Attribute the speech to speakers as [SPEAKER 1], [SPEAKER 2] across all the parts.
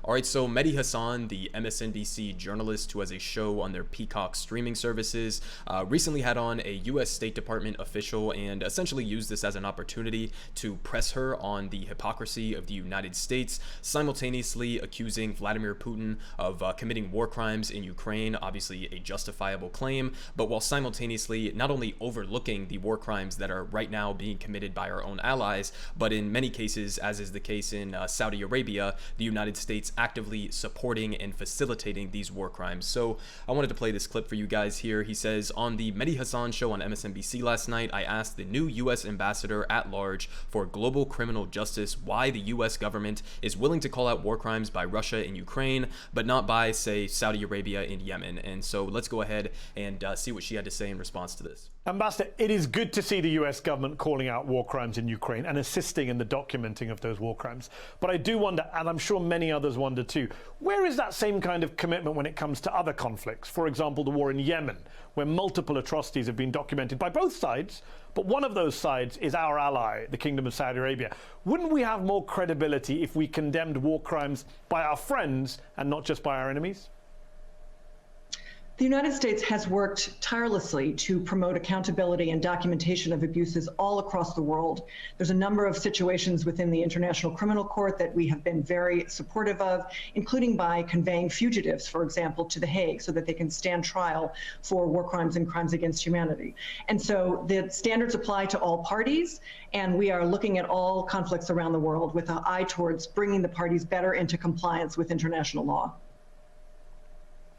[SPEAKER 1] All right, so Mehdi Hasan, the MSNBC journalist who has a show on their Peacock streaming services, recently had on a U.S. State Department official and essentially used this as an opportunity to press her on the hypocrisy of the United States, simultaneously accusing Vladimir Putin of committing war crimes in Ukraine, obviously a justifiable claim, but while simultaneously not only overlooking the war crimes that are right now being committed by our own allies, but in many cases, as is the case in Saudi Arabia, the United States actively supporting and facilitating these war crimes. So I wanted to play this clip for you guys here. He says, on the Mehdi Hasan show on MSNBC last night, I asked the new U.S. ambassador at large for global criminal justice why the U.S. government is willing to call out war crimes by Russia and Ukraine, but not by, say, Saudi Arabia and Yemen. And so let's go ahead and see what she had to say in response to this.
[SPEAKER 2] Ambassador, it is good to see the US government calling out war crimes in Ukraine and assisting in the documenting of those war crimes. But I do wonder, and I'm sure many others wonder too, where is that same kind of commitment when it comes to other conflicts? For example, the war in Yemen, where multiple atrocities have been documented by both sides, but one of those sides is our ally, the Kingdom of Saudi Arabia. Wouldn't we have more credibility if we condemned war crimes by our friends and not just by our enemies?
[SPEAKER 3] The United States has worked tirelessly to promote accountability and documentation of abuses all across the world. There's a number of situations within the International Criminal Court that we have been very supportive of, including by conveying fugitives, for example, to The Hague so that they can stand trial for war crimes and crimes against humanity. And so the standards apply to all parties, and we are looking at all conflicts around the world with an eye towards bringing the parties better into compliance with international law.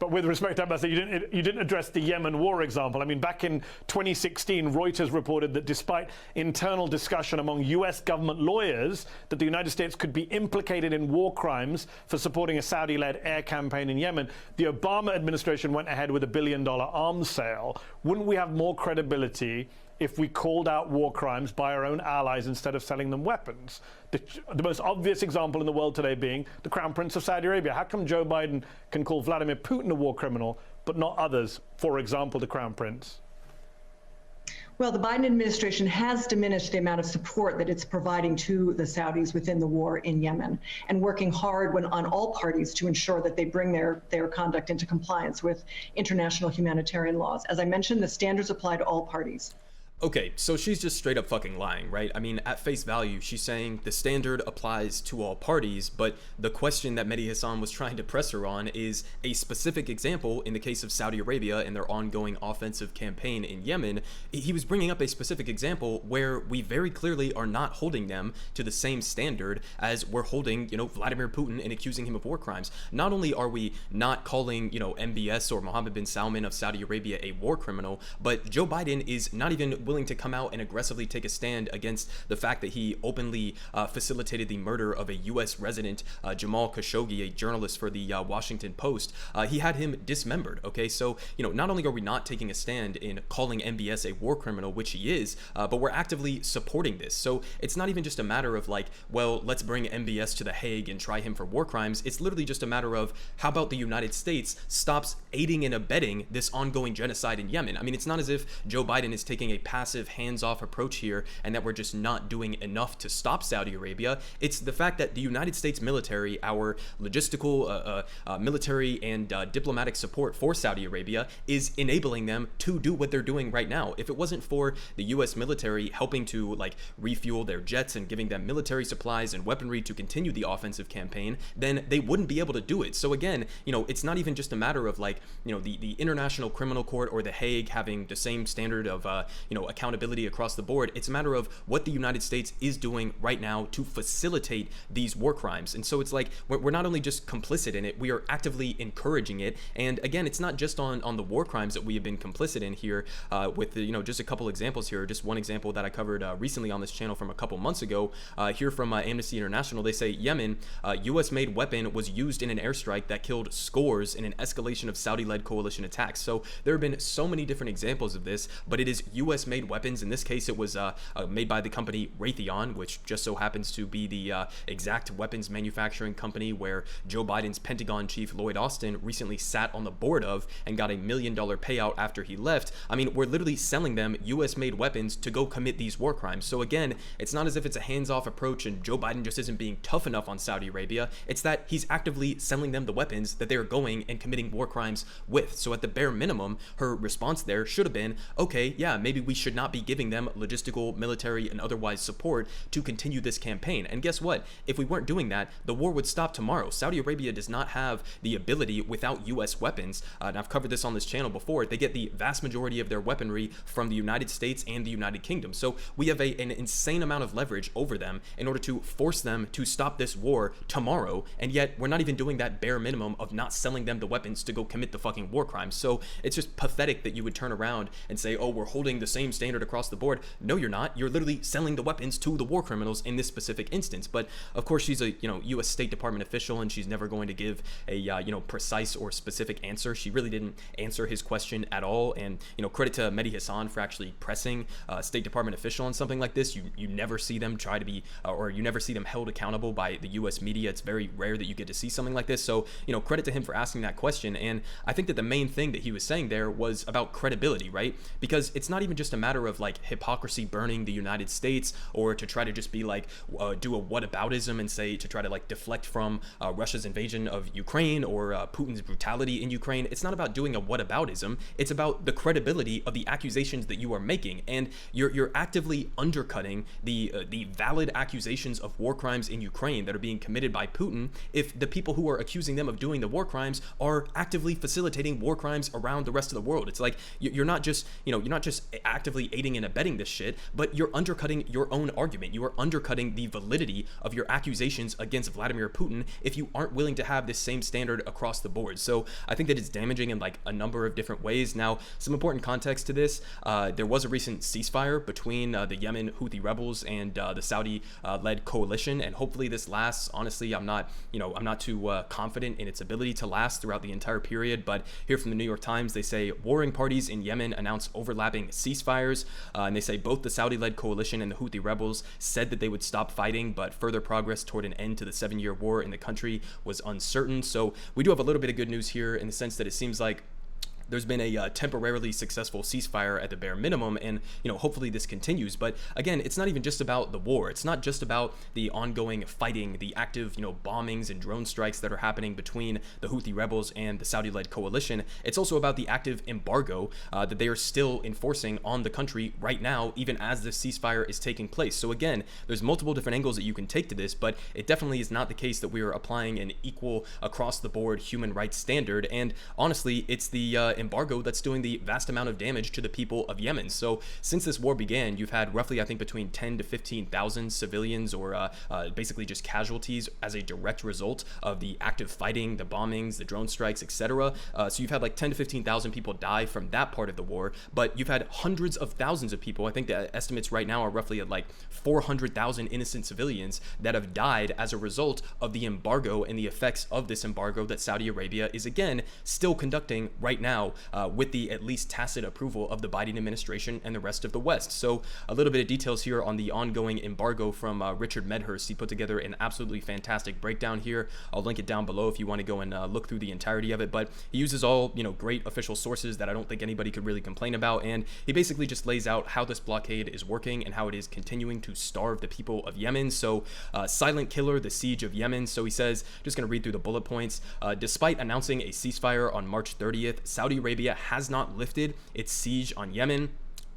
[SPEAKER 2] But with respect, Ambassador, you didn't address the Yemen war example. I mean, back in 2016, Reuters reported that despite internal discussion among US government lawyers that the United States could be implicated in war crimes for supporting a Saudi-led air campaign in Yemen, the Obama administration went ahead with $1 billion arms sale. Wouldn't we have more credibility if we called out war crimes by our own allies instead of selling them weapons? The most obvious example in the world today being the Crown Prince of Saudi Arabia. How come Joe Biden can call Vladimir Putin a war criminal, but not others, for example, the Crown Prince?
[SPEAKER 3] Well, the Biden administration has diminished the amount of support that it's providing to the Saudis within the war in Yemen, and working hard on all parties to ensure that they bring their conduct into compliance with international humanitarian laws. As I mentioned, the standards apply to all parties.
[SPEAKER 1] Okay, so she's just straight up fucking lying, right? I mean, at face value, she's saying the standard applies to all parties, but the question that Mehdi Hasan was trying to press her on is a specific example in the case of Saudi Arabia and their ongoing offensive campaign in Yemen. He was bringing up a specific example where we very clearly are not holding them to the same standard as we're holding, Vladimir Putin and accusing him of war crimes. Not only are we not calling, MBS or Mohammed bin Salman of Saudi Arabia a war criminal, but Joe Biden is not even willing to come out and aggressively take a stand against the fact that he openly facilitated the murder of a U.S. resident, Jamal Khashoggi, a journalist for the Washington Post. He had him dismembered, okay? So, not only are we not taking a stand in calling MBS a war criminal, which he is, but we're actively supporting this. So it's not even just a matter of like, well, let's bring MBS to The Hague and try him for war crimes. It's literally just a matter of how about the United States stops aiding and abetting this ongoing genocide in Yemen? I mean, it's not as if Joe Biden is taking a passive hands-off approach here and that we're just not doing enough to stop Saudi Arabia. It's the fact that the United States military, our logistical, military and diplomatic support for Saudi Arabia is enabling them to do what they're doing right now. If it wasn't for the US military helping to refuel their jets and giving them military supplies and weaponry to continue the offensive campaign, then they wouldn't be able to do it. So again, it's not even just a matter of the International Criminal Court or The Hague having the same standard of accountability across the board. It's a matter of what the United States is doing right now to facilitate these war crimes. And so it's like we're not only just complicit in it, we are actively encouraging it. And again, it's not just on the war crimes that we have been complicit in here with just a couple examples here. Just one example that I covered recently on this channel from a couple months ago here from Amnesty International. They say Yemen, US-made weapon was used in an airstrike that killed scores in an escalation of Saudi-led coalition attacks. So there have been so many different examples of this, but it is US-made made weapons. In this case, it was made by the company Raytheon, which just so happens to be the exact weapons manufacturing company where Joe Biden's Pentagon chief Lloyd Austin recently sat on the board of and got $1 million payout after he left. I mean, we're literally selling them US made weapons to go commit these war crimes. So again, it's not as if it's a hands-off approach and Joe Biden just isn't being tough enough on Saudi Arabia. It's that he's actively selling them the weapons that they're going and committing war crimes with. So at the bare minimum, her response there should have been, okay, yeah, maybe we should not be giving them logistical, military, and otherwise support to continue this campaign. And guess what? If we weren't doing that, the war would stop tomorrow. Saudi Arabia does not have the ability without US weapons, and I've covered this on this channel before, they get the vast majority of their weaponry from the United States and the United Kingdom. So we have an insane amount of leverage over them in order to force them to stop this war tomorrow, and yet we're not even doing that bare minimum of not selling them the weapons to go commit the fucking war crimes. So it's just pathetic that you would turn around and say, oh, we're holding the same standard across the board. No, you're not. You're literally selling the weapons to the war criminals in this specific instance. But of course, she's a U.S. State Department official, and she's never going to give a precise or specific answer. She really didn't answer his question at all. And credit to Mehdi Hasan for actually pressing a State Department official on something like this. You never see them try to be, or you never see them held accountable by the U.S. media. It's very rare that you get to see something like this. So credit to him for asking that question. And I think that the main thing that he was saying there was about credibility, right? Because it's not even just a matter of like hypocrisy burning the United States, or to try to just be like do a whataboutism and say to try to like deflect from Russia's invasion of Ukraine or Putin's brutality in Ukraine. It's not about doing a whataboutism. It's about the credibility of the accusations that you are making, and you're actively undercutting the valid accusations of war crimes in Ukraine that are being committed by Putin. If the people who are accusing them of doing the war crimes are actively facilitating war crimes around the rest of the world, it's like you're not just actively aiding and abetting this shit, but you're undercutting your own argument. You are undercutting the validity of your accusations against Vladimir Putin if you aren't willing to have this same standard across the board. So I think that it's damaging in like a number of different ways. Now, some important context to this: there was a recent ceasefire between the Yemen Houthi rebels and the Saudi-led coalition, and hopefully this lasts. Honestly, I'm not too confident in its ability to last throughout the entire period. But here from the New York Times, they say warring parties in Yemen announce overlapping ceasefires, and they say both the Saudi-led coalition and the Houthi rebels said that they would stop fighting, but further progress toward an end to the 7-year war in the country was uncertain. So we do have a little bit of good news here in the sense that it seems like there's been a temporarily successful ceasefire at the bare minimum, and hopefully this continues. But again, it's not even just about the war. It's not just about the ongoing fighting, the active bombings and drone strikes that are happening between the Houthi rebels and the Saudi-led coalition. It's also about the active embargo that they are still enforcing on the country right now, even as this ceasefire is taking place. So again, there's multiple different angles that you can take to this, but it definitely is not the case that we are applying an equal across the board human rights standard. And honestly, it's the embargo that's doing the vast amount of damage to the people of Yemen. So since this war began, you've had roughly, I think, between 10 to 15,000 civilians or basically just casualties as a direct result of the active fighting, the bombings, the drone strikes, etc. So you've had like 10 to 15,000 people die from that part of the war, but you've had hundreds of thousands of people. I think the estimates right now are roughly at like 400,000 innocent civilians that have died as a result of the embargo and the effects of this embargo that Saudi Arabia is again still conducting right now with the at least tacit approval of the Biden administration and the rest of the West. So a little bit of details here on the ongoing embargo from Richard Medhurst. He put together an absolutely fantastic breakdown here. I'll link it down below if you want to go and look through the entirety of it, but he uses all great official sources that I don't think anybody could really complain about, and he basically just lays out how this blockade is working and how it is continuing to starve the people of Yemen. So silent killer, the siege of Yemen. So he says, just going to read through the bullet points. Despite announcing a ceasefire on March 30th, Saudi Arabia has not lifted its siege on Yemen.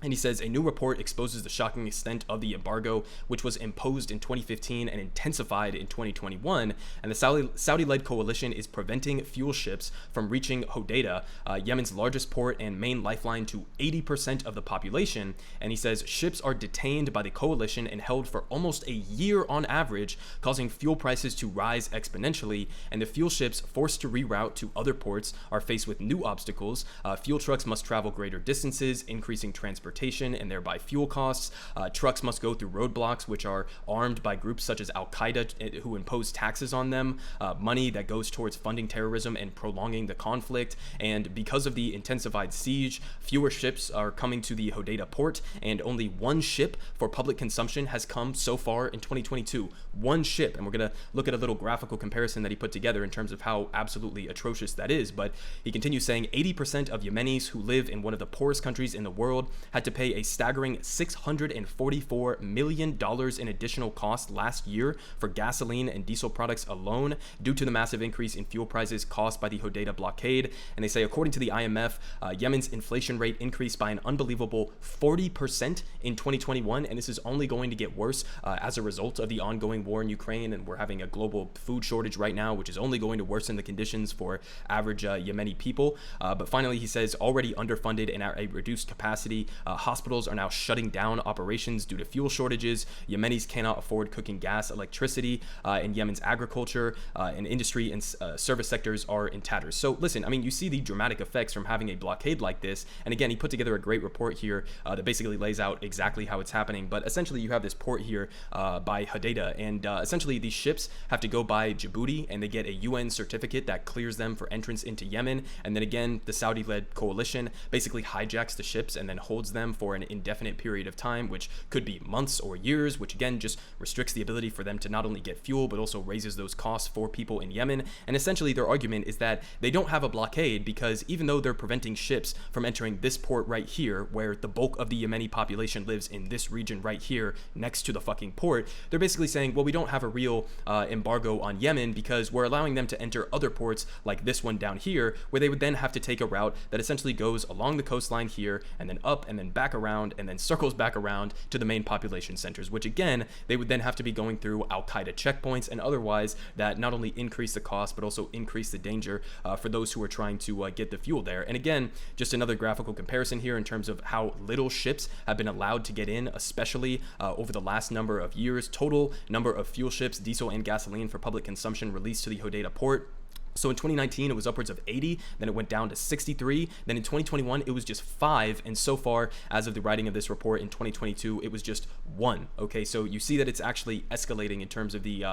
[SPEAKER 1] And he says, a new report exposes the shocking extent of the embargo, which was imposed in 2015 and intensified in 2021. And the Saudi-led coalition is preventing fuel ships from reaching Hodeidah, Yemen's largest port and main lifeline to 80% of the population. And he says, ships are detained by the coalition and held for almost a year on average, causing fuel prices to rise exponentially. And the fuel ships forced to reroute to other ports are faced with new obstacles. Fuel trucks must travel greater distances, increasing transportation transportation and thereby fuel costs. Trucks must go through roadblocks, which are armed by groups such as Al-Qaeda, who impose taxes on them, money that goes towards funding terrorism and prolonging the conflict. And because of the intensified siege, fewer ships are coming to the Hodeidah port, and only one ship for public consumption has come so far in 2022. One ship, and we're going to look at a little graphical comparison that he put together in terms of how absolutely atrocious that is. But he continues saying 80% of Yemenis who live in one of the poorest countries in the world had to pay a staggering $644 million in additional costs last year for gasoline and diesel products alone due to the massive increase in fuel prices caused by the Hodeidah blockade. And they say, according to the IMF, Yemen's inflation rate increased by an unbelievable 40% in 2021, and this is only going to get worse as a result of the ongoing war in Ukraine, and we're having a global food shortage right now, which is only going to worsen the conditions for average Yemeni people. But finally, he says, already underfunded and at a reduced capacity, hospitals are now shutting down operations due to fuel shortages. Yemenis cannot afford cooking gas, electricity, and Yemen's agriculture and industry and service sectors are in tatters. So listen, I mean, you see the dramatic effects from having a blockade like this. And again, he put together a great report here that basically lays out exactly how it's happening. But essentially, you have this port here by Hodeidah, and essentially these ships have to go by Djibouti, and they get a UN certificate that clears them for entrance into Yemen. And then again, the Saudi-led coalition basically hijacks the ships and then holds them for an indefinite period of time, which could be months or years, which again just restricts the ability for them to not only get fuel, but also raises those costs for people in Yemen. And essentially their argument is that they don't have a blockade because even though they're preventing ships from entering this port right here, where the bulk of the Yemeni population lives in this region right here next to the fucking port, they're basically saying, well, we don't have a real embargo on Yemen because we're allowing them to enter other ports like this one down here, where they would then have to take a route that essentially goes along the coastline here and then up and then back around and then circles back around to the main population centers, which again, they would then have to be going through Al-Qaeda checkpoints and otherwise that not only increase the cost, but also increase the danger for those who are trying to get the fuel there. And again, just another graphical comparison here in terms of how little ships have been allowed to get in, especially over the last number of years. Total number of fuel ships, diesel and gasoline for public consumption released to the Hodeidah port. So in 2019, it was upwards of 80, then it went down to 63, then in 2021, it was just 5, and so far, as of the writing of this report in 2022, it was just 1, okay? So you see that it's actually escalating in terms of the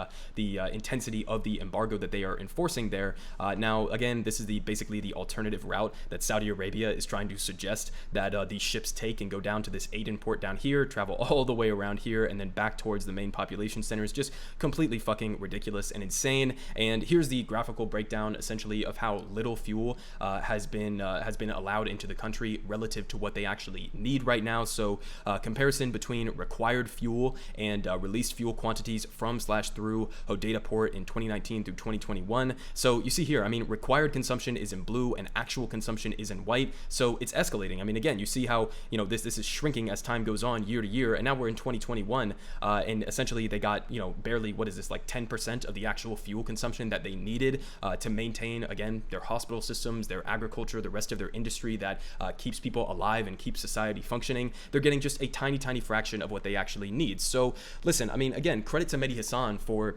[SPEAKER 1] intensity of the embargo that they are enforcing there. Now, again, this is basically the alternative route that Saudi Arabia is trying to suggest that these ships take and go down to this Aden port down here, travel all the way around here, and then back towards the main population centers. Just completely fucking ridiculous and insane. And here's the graphical breakdown essentially of how little fuel has been allowed into the country relative to what they actually need right now. So comparison between required fuel and released fuel quantities from/through Hodeidah port in 2019 through 2021. So you see here, I mean, required consumption is in blue and actual consumption is in white. So it's escalating. I mean, again, you see how, you know, this is shrinking as time goes on year to year, and now we're in 2021, and essentially they got, you know, barely, what is this, like 10% of the actual fuel consumption that they needed to maintain, again, their hospital systems, their agriculture, the rest of their industry that keeps people alive and keeps society functioning. They're getting just a tiny, tiny fraction of what they actually need. So listen, I mean, again, credit to Mehdi Hassan for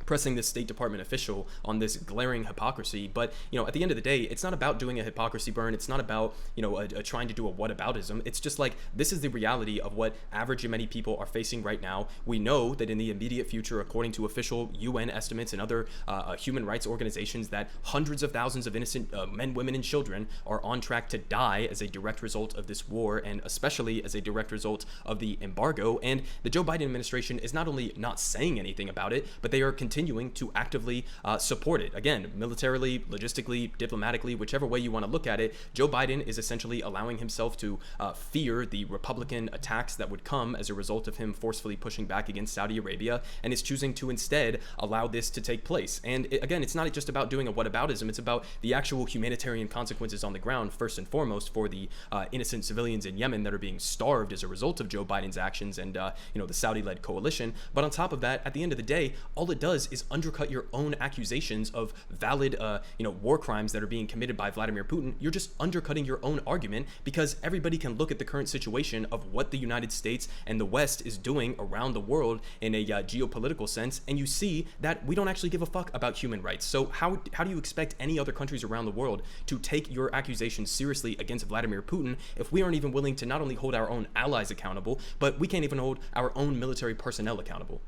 [SPEAKER 1] pressing this State Department official on this glaring hypocrisy. But, you know, at the end of the day, it's not about doing a hypocrisy burn. It's not about, you know, trying to do a whataboutism. It's just like, this is the reality of what average Yemeni people are facing right now. We know that in the immediate future, according to official UN estimates and other human rights organizations, that hundreds of thousands of innocent men, women, and children are on track to die as a direct result of this war, and especially as a direct result of the embargo. And the Joe Biden administration is not only not saying anything about it, but they are continuing to actively support it. Again, militarily, logistically, diplomatically, whichever way you want to look at it, Joe Biden is essentially allowing himself to fear the Republican attacks that would come as a result of him forcefully pushing back against Saudi Arabia, and is choosing to instead allow this to take place. And again, it's not just about doing a whataboutism, it's about the actual humanitarian consequences on the ground, first and foremost, for the innocent civilians in Yemen that are being starved as a result of Joe Biden's actions and, you know, the Saudi-led coalition. But on top of that, at the end of the day, all it does is undercut your own accusations of valid, war crimes that are being committed by Vladimir Putin. You're just undercutting your own argument, because everybody can look at the current situation of what the United States and the West is doing around the world in a geopolitical sense, and you see that we don't actually give a fuck about human rights. So how do you expect any other countries around the world to take your accusations seriously against Vladimir Putin if we aren't even willing to not only hold our own allies accountable, but we can't even hold our own military personnel accountable?